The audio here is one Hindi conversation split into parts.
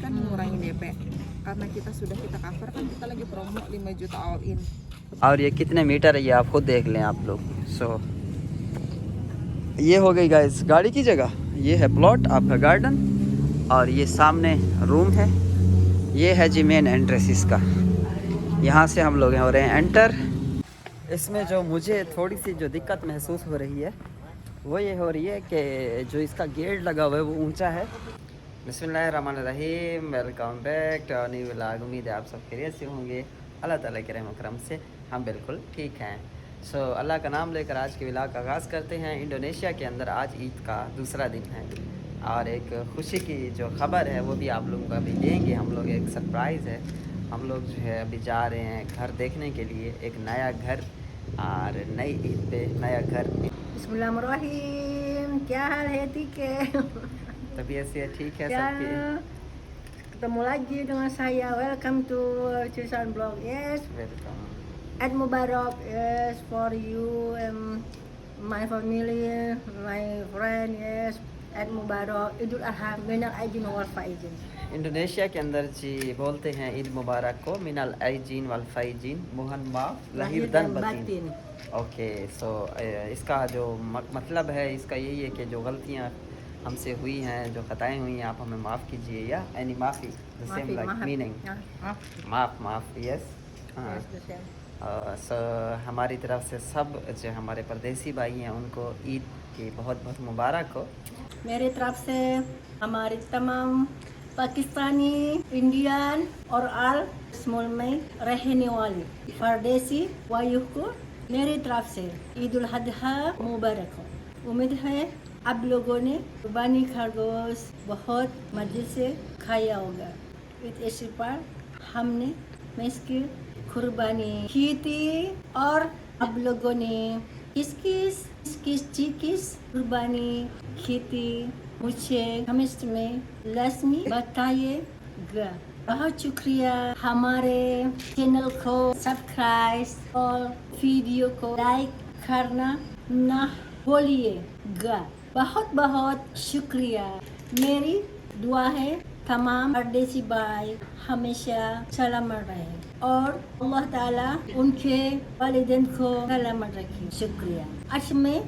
kan ngurangin DP. Karena kita sudah kita cover kan kita lagi promo 5 juta all in. और ये कितने मीटर है ये आप खुद देख लें आप लोग। सो ये हो गई गाइस गाड़ी की जगह, ये है प्लॉट आपका गार्डन और ये सामने रूम है। ये है जी मेन एंट्रेंस इसका, यहाँ से हम लोग हो रहे हैं एंटर। इसमें जो मुझे थोड़ी सी जो दिक्कत महसूस हो रही है वो ये हो रही है कि जो इसका गेट लगा हुआ है वो ऊंचा है। बिस्मिल्लाहिर्रहमानिर्रहीम, welcome back to new vlog. उम्मीद है आप सब खैरियत से होंगे। अल्लाह ताला के रहम करम से हम बिल्कुल ठीक हैं। सो अल्लाह का नाम लेकर आज के व्लॉग का आगाज़ करते हैं। इंडोनेशिया के अंदर आज ईद का दूसरा दिन है और एक खुशी की जो खबर है वो भी आप लोगों को अभी देंगे। हम लोग एक सरप्राइज़ है, हम लोग जो है अभी जा रहे हैं घर देखने के लिए, एक नया घर और नई ईद पे नया घर। Bismillahirrahmanirrahim. क्या हाल है? ठीक है? तबीयत से ठीक है Ya, सबकी? ketemu lagi dengan saya. Welcome to Cusan Blog. Yes, welcome. Eid Mubarak. Yes, for you and my family, my friend. Yes, Eid Mubarak. Idul Adha. Minal aidin wal faizin. Indonesia के अंदर जी बोलते हैं ईद मुबारक को मिनल आइजीन वल फाइजीन, मोहन माफ लाहिर दन बतीन। ओके, सो इसका जो मतलब है इसका यही है कि जो गलतियाँ हमसे हुई हैं, जो खताएं हुई हैं, आप हमें माफ़ कीजिए या एनी माफ़ी द सेम लाइक मीनिंग माफ़ यस। हाँ, सो हमारी तरफ से सब जो हमारे परदेसी भाई हैं उनको ईद की बहुत बहुत मुबारक हो। मेरी तरफ से हमारे तमाम पाकिस्तानी, इंडियन और आल स्मॉल में रहने वाले परदेसी वायु को मेरी तरफ से ईद उल अजहा मुबारक हो। उम्मीद है आप लोगों ने कुर्बानी खरगोश बहुत मजे से खाया होगा। इस पर हमने इसकी कुर्बानी की थी और आप लोगों ने किस कुर्बानी की थी मुझे कमेंट में लाजमी बताइएगा। बहुत शुक्रिया। हमारे चैनल को सब्सक्राइब और वीडियो को लाइक करना ना भूलिएगा। बहुत बहुत शुक्रिया। मेरी दुआ है तमाम परदेसी भाई हमेशा सलामत रहे और अल्लाह ताला उनके वालिदैन को सलामत रखे। शुक्रिया। आज मैं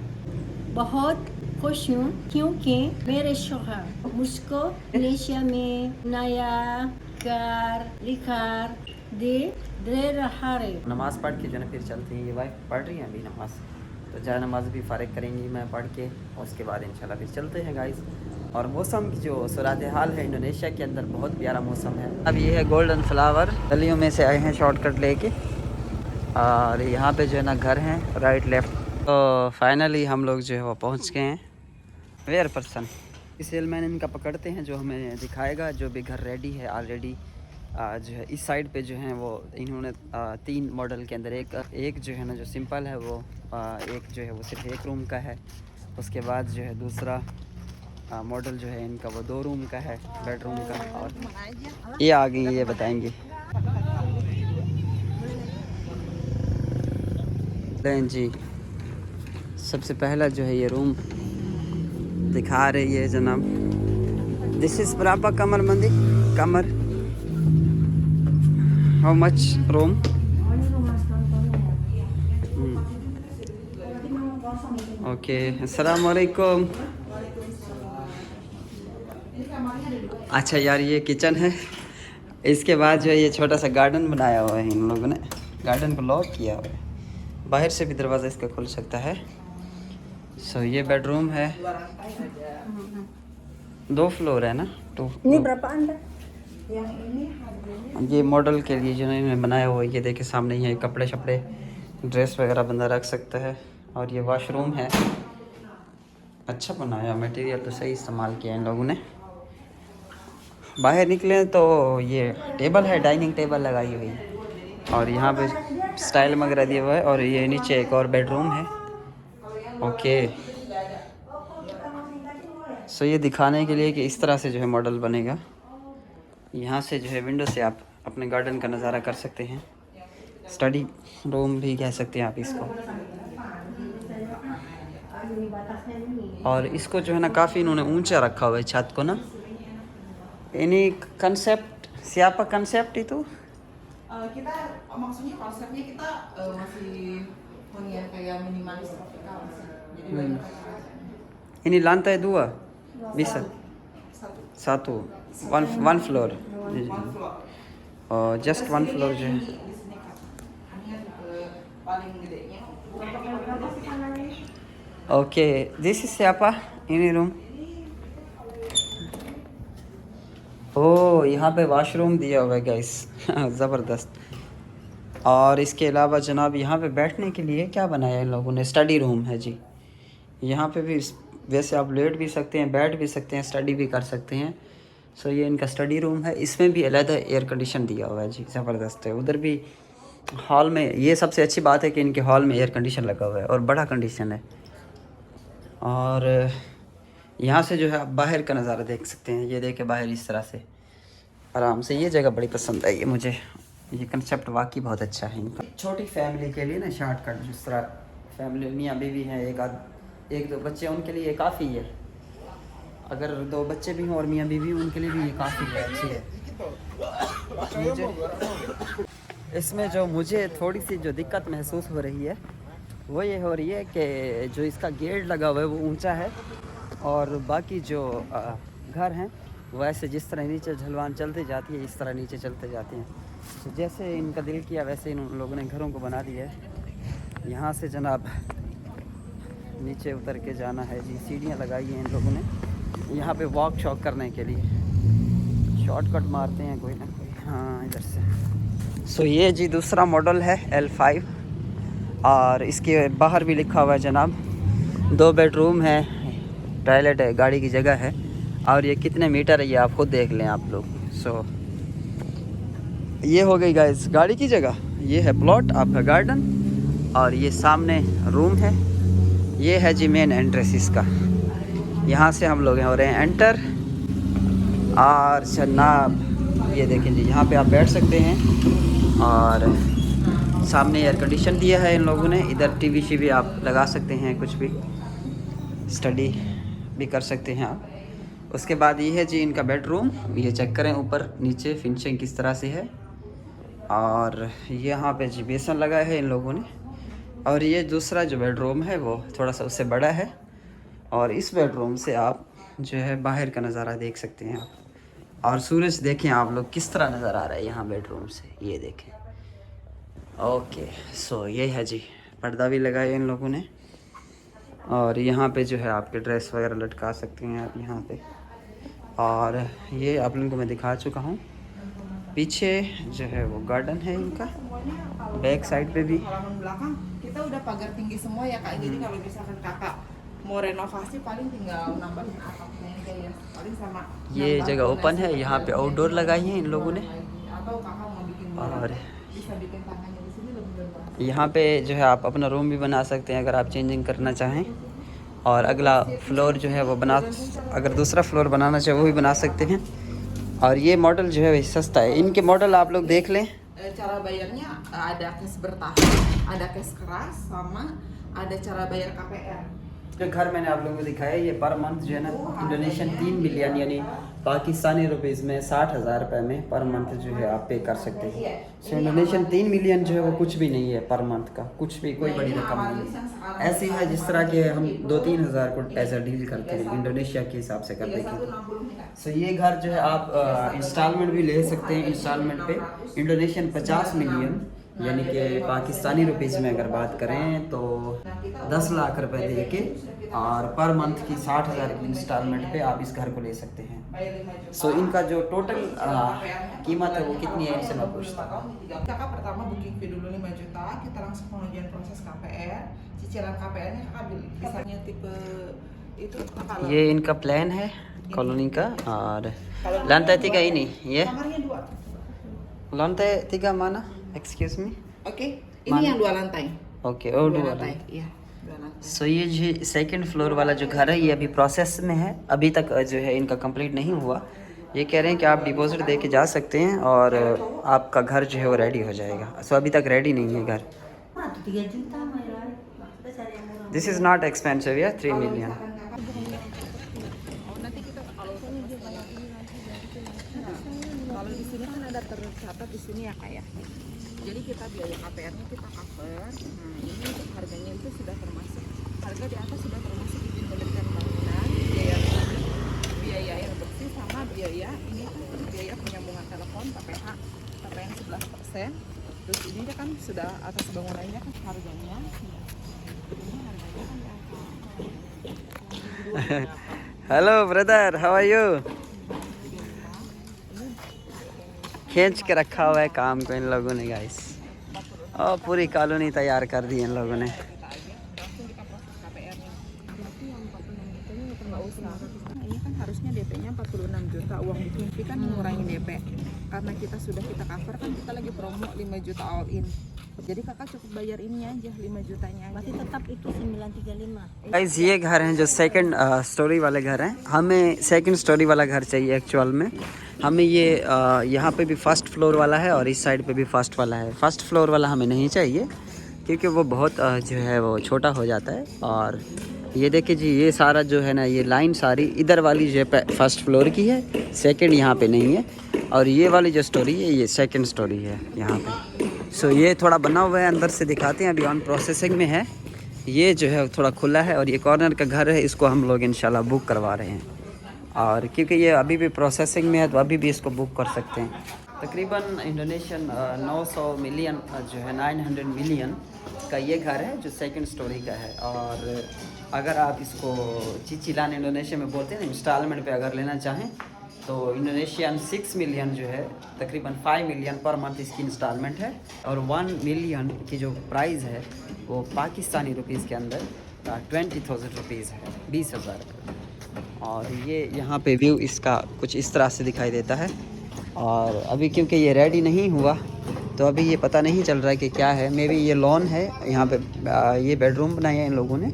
बहुत खुश हूँ क्योंकि मेरे शौहर मुझको मलेशिया में नया घर लिखकर दे रहा है। नमाज़ पढ़ के जो है फिर चलते हैं। ये वाइफ पढ़ रही है अभी नमाज़, तो जाए नमाज भी फ़ारिग करेंगी मैं पढ़ के, और उसके बाद इंशाल्लाह फिर चलते हैं गाइस। और मौसम की जो सूरत हाल है इंडोनेशिया के अंदर बहुत प्यारा मौसम है। अब ये है गोल्डन फ्लावर, गलियों में से आए हैं शॉर्टकट लेके और यहाँ पे जो है ना घर हैं राइट लेफ्ट। तो फाइनली हम लोग जो है वो पहुँच गए हैं। वेयर पर्सन इस सेलमैन इनका पकड़ते हैं जो हमें दिखाएगा जो भी घर रेडी है ऑलरेडी। जो है इस साइड पे जो है वो इन्होंने 3 मॉडल के अंदर एक जो है ना जो सिंपल है वो एक जो है वो सिर्फ 1 रूम का है। उसके बाद जो है दूसरा मॉडल जो है इनका वो 2 रूम का है बेडरूम का। और ये आगे ये बताएंगे जी। सबसे पहला जो है ये रूम दिखा रही है जनाब। दिस इज़ बराबर कमर मंदी कमर। How much room? ओके, अस्सलाम वालेकुम। अच्छा यार ये किचन है, इसके बाद जो है ये छोटा सा गार्डन बनाया हुआ है इन लोगों ने, गार्डन को लॉक किया हुआ है। बाहर से भी दरवाज़ा इसका खुल सकता है। सो ये बेडरूम है, 2 फ्लोर है ना? 2। ये मॉडल के लिए जो इन्होंने बनाया हुआ है, ये देखिए सामने ही है, कपड़े शपड़े ड्रेस वगैरह बंदा रख सकता है। और ये वॉशरूम है, अच्छा बनाया, मटेरियल तो सही इस्तेमाल किया इन लोगों ने। बाहर निकले तो ये टेबल है, डाइनिंग टेबल लगाई हुई है और यहाँ पे स्टाइल वगैरह दिया हुआ है। और ये नीचे एक और बेडरूम है। ओके, सो ये दिखाने के लिए कि इस तरह से जो है मॉडल बनेगा। यहाँ से जो है विंडो से आप अपने गार्डन का नज़ारा कर सकते हैं, स्टडी रूम भी कह सकते हैं आप इसको। और इसको जो है ना काफ़ी इन्होंने ऊंचा रखा हुआ है छत को ना, Ini konsep siapa konsep itu? Kita maksudnya konsepnya kita masih hunian kayak minimalis tropikal sih. Jadi banyak kaca-kacanya. Ini lantai 2 bisa Satu. one floor. One floor. Oh, just one floor Terus aja. ini di sini Kak. Ini paling gedenya. Oke, this is siapa? Ini room. ओह यहाँ पे वॉशरूम दिया हुआ है गाइस ज़बरदस्त। और इसके अलावा जनाब यहाँ पे बैठने के लिए क्या बनाया है इन लोगों ने, स्टडी रूम है जी। यहाँ पे भी वैसे आप लेट भी सकते हैं, बैठ भी सकते हैं, स्टडी भी कर सकते हैं। सो ये इनका स्टडी रूम है, इसमें भी अलग एयर कंडीशन दिया हुआ है जी, ज़बरदस्त है। उधर भी हॉल में, ये सबसे अच्छी बात है कि इनके हॉल में एयर कंडीशन लगा हुआ है और बड़ा कंडीशन है। और यहाँ से जो है आप बाहर का नज़ारा देख सकते हैं। ये देखे बाहर इस तरह से आराम से। ये जगह बड़ी पसंद आई है मुझे, ये कंसेप्ट वाकई बहुत अच्छा है इनका। छोटी फैमिली के लिए ना शॉर्टकट, जिस तरह फैमिली मियाँ बीवी हैं, एक दो बच्चे, उनके लिए काफ़ी है। अगर 2 बच्चे भी हों और मियाँ बीवी उनके लिए भी ये काफ़ी है, अच्छी है। इसमें जो मुझे थोड़ी सी जो दिक्कत महसूस हो रही है वो ये हो रही है कि जो इसका गेट लगा हुआ है वो ऊंचा है, और बाकी जो घर हैं वो ऐसे जिस तरह नीचे ढलवान चलते जाती है इस तरह नीचे चलते जाते हैं। तो जैसे इनका दिल किया वैसे इन लोगों ने घरों को बना दिया है। यहाँ से जनाब नीचे उतर के जाना है जी, सीढ़ियाँ लगाई हैं इन लोगों ने यहाँ पे वॉक शॉक करने के लिए। शॉर्टकट मारते हैं कोई ना कोई, हाँ इधर से। सो ये जी दूसरा मॉडल है L5, और इसके बाहर भी लिखा हुआ है जनाब 2 बेडरूम है, टॉयलेट है, गाड़ी की जगह है। और ये कितने मीटर है ये आप खुद देख लें आप लोग। सो ये हो गई गाइस गाड़ी की जगह, ये है प्लॉट आपका गार्डन, और ये सामने रूम है। ये है जी मेन एंट्रेंस इसका, यहाँ से हम लोग हो रहे हैं एंटर। और जनाब ये देखें जी, यहाँ पे आप बैठ सकते हैं, और सामने एयर कंडीशन दिया है इन लोगों ने। इधर टीवी शीवी आप लगा सकते हैं, कुछ भी स्टडी भी कर सकते हैं आप। उसके बाद ये है जी इनका बेडरूम, ये चेक करें ऊपर नीचे फिनिशिंग किस तरह से है। और यहाँ पे जी बेसन लगा है इन लोगों ने। और ये दूसरा जो बेडरूम है वो थोड़ा सा उससे बड़ा है, और इस बेडरूम से आप जो है बाहर का नज़ारा देख सकते हैं आप। और सूरज देखें आप लोग किस तरह नज़र आ रहा है यहाँ बेडरूम से, ये देखें। ओके, सो ये है जी, पर्दा भी लगाया इन लोगों ने। और यहाँ पे जो है आपके ड्रेस वगैरह लटका सकते हैं आप यहाँ पे। और ये आप लोगों को मैं दिखा चुका हूँ। पीछे जो है वो गार्डन है इनका, बैक साइड पे भी। Halaman belakang kita udah pagar tinggi semua ya Kak. Jadi kalau misalkan Kakak mau renovasi paling tinggal nambahin atapnya aja ya. Paling sama ये जगह ओपन है, यहाँ पे आउटडोर लगाई है इन लोगों ने। atau Kakak mau bikin और bisa bikin tangannya di sini lebih lebar. यहाँ पे जो है आप अपना रूम भी बना सकते हैं अगर आप चेंजिंग करना चाहें। और अगला फ्लोर जो है वो अगर दूसरा फ्लोर बनाना चाहे वो भी बना सकते हैं। और ये मॉडल जो है सस्ता है, इनके मॉडल आप लोग देख लें। Cara bayarnya ada cash bertahap, ada cash keras, sama ada cara bayar KPR. जो घर मैंने आप लोगों को दिखाया ये पर मंथ जो है ना इंडोनेशियन 3 मिलियन यानी पाकिस्तानी रुपीज़ में 60,000 रुपये में पर मंथ जो है आप पे कर सकते हैं। सो इंडोनेशियन 3 मिलियन जो है वो कुछ भी नहीं है पर मंथ का, कुछ भी कोई बड़ी रकम नहीं है। ऐसी है जिस तरह के हम 2-3 हज़ार को ऐसा डील करते हैं इंडोनेशिया के हिसाब से करने की। सो ये घर जो है आप इंस्टॉलमेंट भी ले सकते हैं। इंस्टॉलमेंट पे इंडोनेशियन 50 मिलियन यानी कि पाकिस्तानी रुपीज़ में अगर बात करें तो 10 लाख रुपए दे के और पर मंथ की 60,000 की इंस्टॉलमेंट पे आप इस घर को ले सकते हैं। सो इनका जो टोटल कीमत है वो कितनी है इनसे मैं पूछता हूँ। Kakak pertama booking fee dulu 5 juta, kita langsung pengajuan proses KPR, cicilan KPR-nya Kakak bisanya tipe itu Kakak. ये इनका प्लान है कॉलोनी का। और lantai 3 ini ya, kamarnya 2. lantai 3 mana, excuse me? Oke, ini yang 2 lantai. Okay और 2 lantai, iya. 2 lantai. सो ये जो सेकंड फ्लोर वाला जो घर है ये अभी प्रोसेस में है, अभी तक जो है इनका कंप्लीट नहीं हुआ। ये कह रहे हैं कि आप डिपॉजिट दे के जा सकते हैं और आपका घर जो है वो रेडी हो जाएगा। सो अभी तक रेडी नहीं है घर। 3 juta Maya. Kita cari yang murah. This is not expensive या 3 million. Nanti kita kalau Kalau di sini kan ada tercatat di sini ya Kak ya. Jadi kita biaya KPR-nya kita cover. Nah ini untuk harganya itu sudah termasuk, harga di atas sudah termasuk izin mendirikan bangunan, biaya air bersih sama biaya ini biaya penyambungan telepon PPH yang 11%. Terus ini dia kan sudah atas bangunannya kan harganya. Ini harganya kan di atas. Hello brother, how are you? खींच के रखा हुआ है काम को इन लोगों ने गाइस, और पूरी कॉलोनी तैयार कर दी इन लोगों ने। Ini kan harusnya DP-nya 46 juta, uang booking fee kan mengurangi DP. Karena kita sudah kita cover kan kita lagi promo 5 juta all in. Jadi kakak cukup bayar ini aja 5 jutanya aja. Berarti tetap itu 935. Guys ये घर हैं जो सेकंड स्टोरी वाले घर हैं। हमें सेकंड स्टोरी वाला घर चाहिए एक्चुअल में। हमें ये यहाँ पे भी फर्स्ट फ्लोर वाला है और इस साइड पे भी फर्स्ट वाला है। फर्स्ट फ्लोर वाला हमें नहीं चाहिए क्योंकि वो बहुत जो है वो छोटा हो जाता है। और ये देखिए जी, ये सारा जो है ना, ये लाइन सारी इधर वाली जो है फर्स्ट फ्लोर की है, सेकंड यहाँ पे नहीं है। और ये वाली जो स्टोरी है ये सेकंड स्टोरी है यहाँ पे। सो ये थोड़ा बना हुआ है, अंदर से दिखाते हैं, अभी ऑन प्रोसेसिंग में है। ये जो है थोड़ा खुला है और ये कॉर्नर का घर है, इसको हम लोग इंशाल्लाह बुक करवा रहे हैं। और क्योंकि ये अभी भी प्रोसेसिंग में है तो अभी भी इसको बुक कर सकते हैं। तकरीबन इंडोनेशियन 900 मिलियन जो है 900 मिलियन का ये घर है जो सेकंड स्टोरी का है। और अगर आप इसको चिचिलान इंडोनेशिया में बोलते हैं ना, इंस्टॉलमेंट पे अगर लेना चाहें तो इंडोनेशियन 6 मिलियन जो है तकरीबन 5 मिलियन पर मंथ इसकी इंस्टॉलमेंट है। और 1 मिलियन की जो प्राइस है वो पाकिस्तानी रुपीज़ के अंदर 20,000 रुपीज़ है, 20,000। और ये यहाँ पे व्यू इसका कुछ इस तरह से दिखाई देता है। और अभी क्योंकि ये रेडी नहीं हुआ तो अभी ये पता नहीं चल रहा है कि क्या है। मे बी ये लॉन है, यहाँ पे ये बेडरूम बनाया है इन लोगों ने,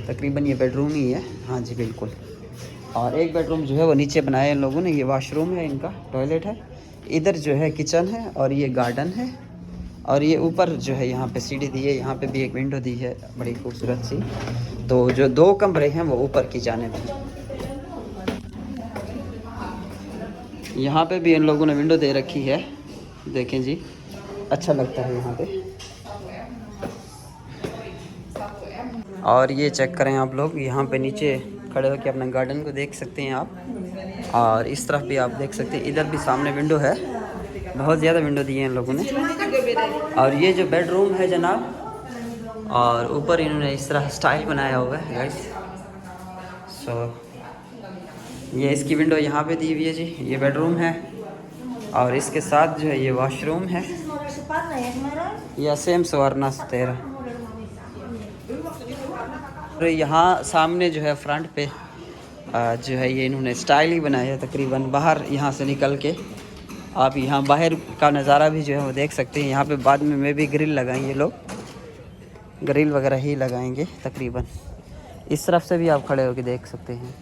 तकरीबन ये बेडरूम ही है। हाँ जी बिल्कुल। और एक बेडरूम जो है वो नीचे बनाया है इन लोगों ने, ये वॉशरूम है इनका, टॉयलेट है, इधर जो है किचन है और ये गार्डन है। और ये ऊपर जो है यहाँ पे सीढ़ी दी है, यहाँ पे भी एक विंडो दी है बड़ी खूबसूरत सी। तो जो 2 कमरे हैं वो ऊपर की जानिब हैं। यहाँ पे भी इन लोगों ने विंडो दे रखी है, देखें जी, अच्छा लगता है यहाँ पे। और ये चेक करें आप लोग, यहाँ पे नीचे खड़े होकर अपना गार्डन को देख सकते हैं आप। और इस तरफ भी आप देख सकते हैं, इधर भी सामने विंडो है, बहुत ज़्यादा विंडो दिए हैं इन लोगों ने। और ये जो बेडरूम है जनाब, और ऊपर इन्होंने इस तरह स्टाइल बनाया हुआ है गाइस। सो ये इसकी विंडो यहाँ पे दी हुई है जी, ये बेडरूम है। और इसके साथ जो है ये वॉशरूम है, या सेम सवारना तेरा। और यहाँ सामने जो है फ्रंट पे जो है ये इन्होंने स्टाइल ही बनाया है तकरीबन। बाहर यहाँ से निकल के आप यहाँ बाहर का नज़ारा भी जो है वो देख सकते हैं। यहाँ पे बाद में भी ग्रिल लगाएंगे लोग, ग्रिल वगैरह ही लगाएंगे तकरीबन। इस तरफ से भी आप खड़े होकर देख सकते हैं।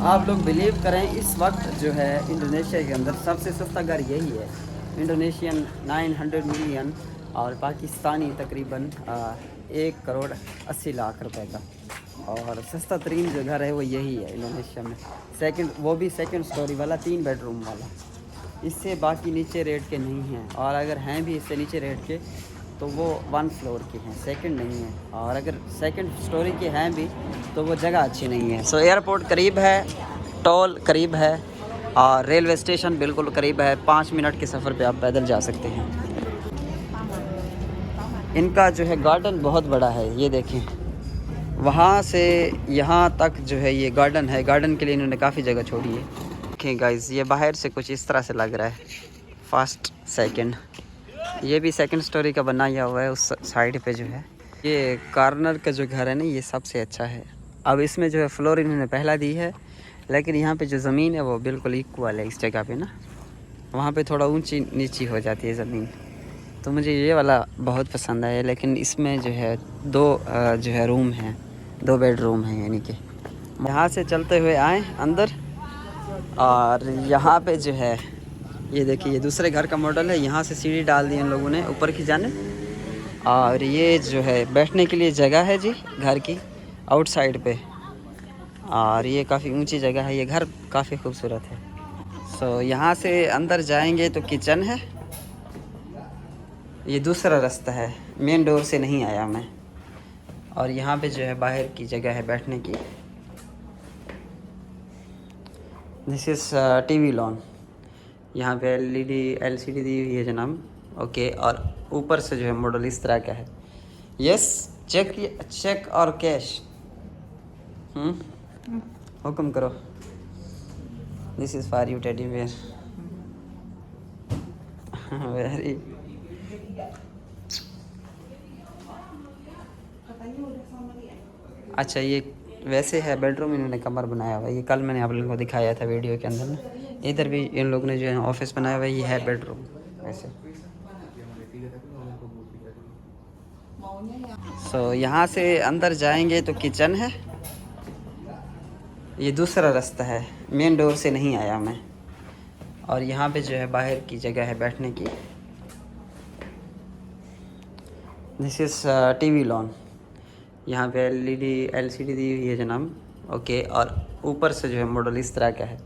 आप लोग बिलीव करें, इस वक्त जो है इंडोनेशिया के अंदर सबसे सस्ता घर यही है। इंडोनेशियन 900 मिलियन और पाकिस्तानी तकरीबन 1 करोड़ 80 लाख रुपए का। और सस्ता तरीन जो घर है वो यही है इंडोनेशिया में। सेकंड, वो भी सेकंड स्टोरी वाला, 3 बेडरूम वाला। इससे बाकी नीचे रेट के नहीं हैं, और अगर हैं भी इससे नीचे रेट के तो वो 1 फ्लोर के हैं, सेकंड नहीं है। और अगर सेकंड स्टोरी के हैं भी तो वो जगह अच्छी नहीं है। सो एयरपोर्ट करीब है, टोल करीब है, और रेलवे स्टेशन बिल्कुल करीब है। 5 मिनट के सफ़र पे आप पैदल जा सकते हैं। इनका जो है गार्डन बहुत बड़ा है, ये देखें, वहाँ से यहाँ तक जो है ये गार्डन है। गार्डन के लिए इन्होंने काफ़ी जगह छोड़ी है। देखें गाइस, ये बाहर से कुछ इस तरह से लग रहा है। फर्स्ट सेकंड, ये भी सेकंड स्टोरी का बनाया हुआ है। उस साइड पे जो है ये कॉर्नर का जो घर है ना, ये सबसे अच्छा है। अब इसमें जो है फ्लोर इन्होंने पहला दी है, लेकिन यहाँ पे जो ज़मीन है वो बिल्कुल इक्वल है इस जगह पे ना। वहाँ पे थोड़ा ऊंची नीची हो जाती है ज़मीन, तो मुझे ये वाला बहुत पसंद आया। लेकिन इसमें जो है 2 जो है रूम हैं, 2 बेडरूम हैं, यानी कि यहाँ से चलते हुए आए अंदर। और यहाँ पे जो है ये देखिए, ये दूसरे घर का मॉडल है। यहाँ से सीढ़ी डाल दी इन लोगों ने ऊपर की जानिब। और ये जो है बैठने के लिए जगह है जी घर की आउटसाइड पे। और ये काफ़ी ऊंची जगह है, ये घर काफ़ी खूबसूरत है। सो यहाँ से अंदर जाएंगे तो किचन है, ये दूसरा रास्ता है, मेन डोर से नहीं आया मैं। और यहाँ पे जो है बाहर की जगह है बैठने की। This is TV lawn. यहाँ पे LCD दी हुई है जनाब। ओके, और ऊपर से जो है मॉडल इस तरह का है। यस, चेक और कैश। हुक्म करो। This is for you teddy bear. Very अच्छा, ये वैसे है बेडरूम, इन्होंने कमर बनाया हुआ है। ये कल मैंने आप लोगों को दिखाया था वीडियो के अंदर ना। इधर भी इन लोगों ने जो है ऑफिस बनाया हुआ है, ये है बेडरूम वैसे। सो यहाँ से अंदर जाएंगे तो किचन है, ये दूसरा रास्ता है, मेन डोर से नहीं आया मैं। और यहाँ पे जो है बाहर की जगह है बैठने की। This is TV lawn. यहाँ पे LCD दी हुई है जनाब। ओके, और ऊपर से जो है मॉडल इस तरह का है।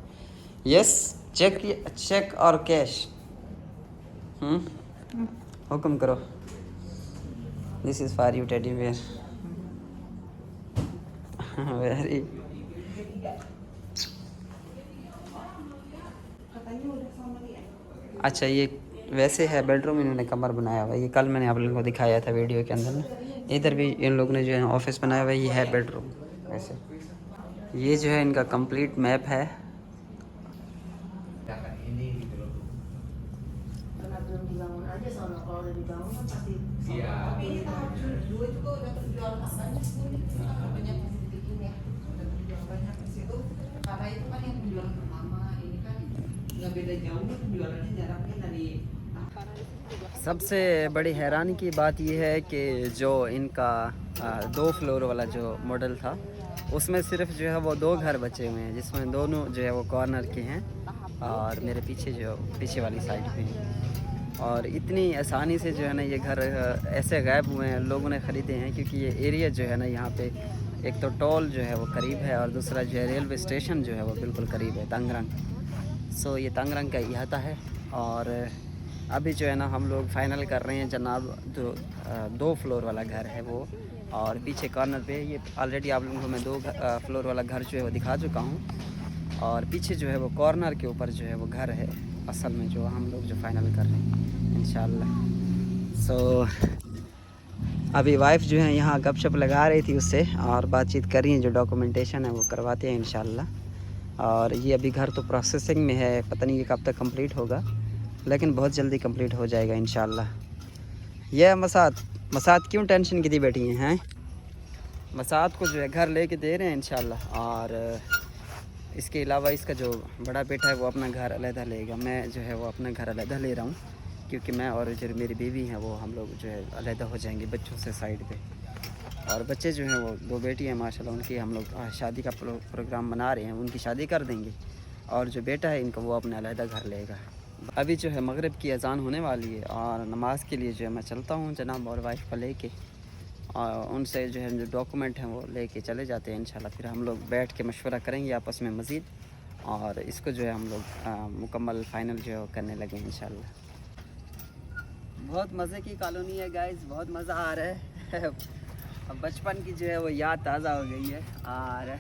यस, चेक और कैश। हुक्म करो। This is for you teddy bear. Very अच्छा, ये वैसे है बेडरूम, इन्होंने कमर बनाया हुआ है। ये कल मैंने आप लोगों को दिखाया था वीडियो के अंदर ना। इधर भी इन लोगों ने जो है ऑफिस बनाया हुआ है, ये है बेडरूम वैसे। ये जो है इनका कंप्लीट मैप है। सबसे बड़ी हैरानी की बात यह है कि जो इनका 2 फ्लोर वाला जो मॉडल था, उसमें सिर्फ जो है वो 2 घर बचे हुए हैं, जिसमें दोनों जो है वो कॉर्नर के हैं और मेरे पीछे जो पीछे वाली साइड पे हैं। और इतनी आसानी से जो है ना ये घर ऐसे गायब हुए हैं, लोगों ने ख़रीदे हैं, क्योंकि ये एरिया जो है ना यहाँ पे एक तो टोल जो है वो करीब है और दूसरा जो है रेलवे स्टेशन जो है वो बिल्कुल करीब है, तंगरंग। सो ये तंगरंग का इहाता है। और अभी जो है ना हम लोग फाइनल कर रहे हैं जनाब, जो 2 फ्लोर वाला घर है वो, और पीछे कॉर्नर पे ये ऑलरेडी आप लोगों को मैं 2 फ्लोर वाला घर जो है वो दिखा चुका हूँ। और पीछे जो है वो कॉर्नर के ऊपर जो है वो घर है असल में, जो हम लोग जो फाइनल कर रहे हैं इंशाल्लाह। सो अभी वाइफ जो है यहाँ गपशप लगा रही थी उससे और बातचीत कर रही हैं, जो डॉक्यूमेंटेशन है वो करवाते हैं इंशाल्लाह। और ये अभी घर तो प्रोसेसिंग में है, पता नहीं ये कब तक कंप्लीट होगा, लेकिन बहुत जल्दी कंप्लीट हो जाएगा इंशाल्लाह। यह मसाद क्यों टेंशन की थी बैठी हैं? मसाद को जो है घर लेके दे रहे हैं इंशाल्लाह। और इसके अलावा इसका जो बड़ा बेटा है वो अपना घर अलहदा लेगा, मैं जो है वो अपना घर अलहदा ले रहा हूँ, क्योंकि मैं और जो मेरी बीवी हैं वो हम लोग जो है अलहदा हो जाएंगे बच्चों से साइड पे। और बच्चे जो हैं वो 2 बेटी हैं माशाल्लाह, उनकी हम लोग शादी का प्रोग्राम बना रहे हैं, उनकी शादी कर देंगे। और जो बेटा है इनका वो अपना अलहदा घर लेगा। अभी जो है मगरिब की अजान होने वाली है और नमाज़ के लिए जो है मैं चलता हूँ जनाब और वाइफ को लेके, और उनसे जो है जो डॉक्यूमेंट हैं वो लेके चले जाते हैं इंशाल्लाह। फिर हम लोग बैठ के मशवरा करेंगे आपस में मज़ीद, और इसको जो है हम लोग मुकम्मल फ़ाइनल जो है वो करने लगे इंशाल्लाह। बहुत मज़े की कॉलोनी है गाइस, बहुत मज़ा आ रहा है। अब बचपन की जो है वो याद ताज़ा हो गई है। और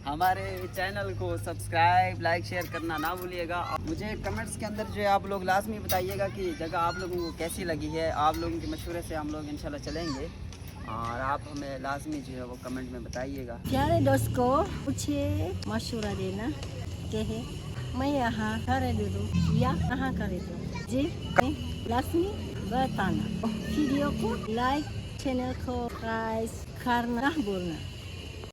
हमारे चैनल को सब्सक्राइब, लाइक, शेयर करना ना भूलिएगा। मुझे कमेंट्स के अंदर जो है आप लोग लाजमी बताइएगा कि जगह आप लोगों को कैसी लगी है। आप लोगों के मशवरे से हम लोग इंशाल्लाह चलेंगे, और आप हमें लाजमी जो है वो कमेंट में बताइएगा। प्यारे दोस्त को मुझे मशवरा देना कि है मैं यहाँ करे दूँ या कहाँ करे दूँ, जी लाजमी बताना। वीडियो को लाइक, चैनल को सब्सक्राइब करना भूलना।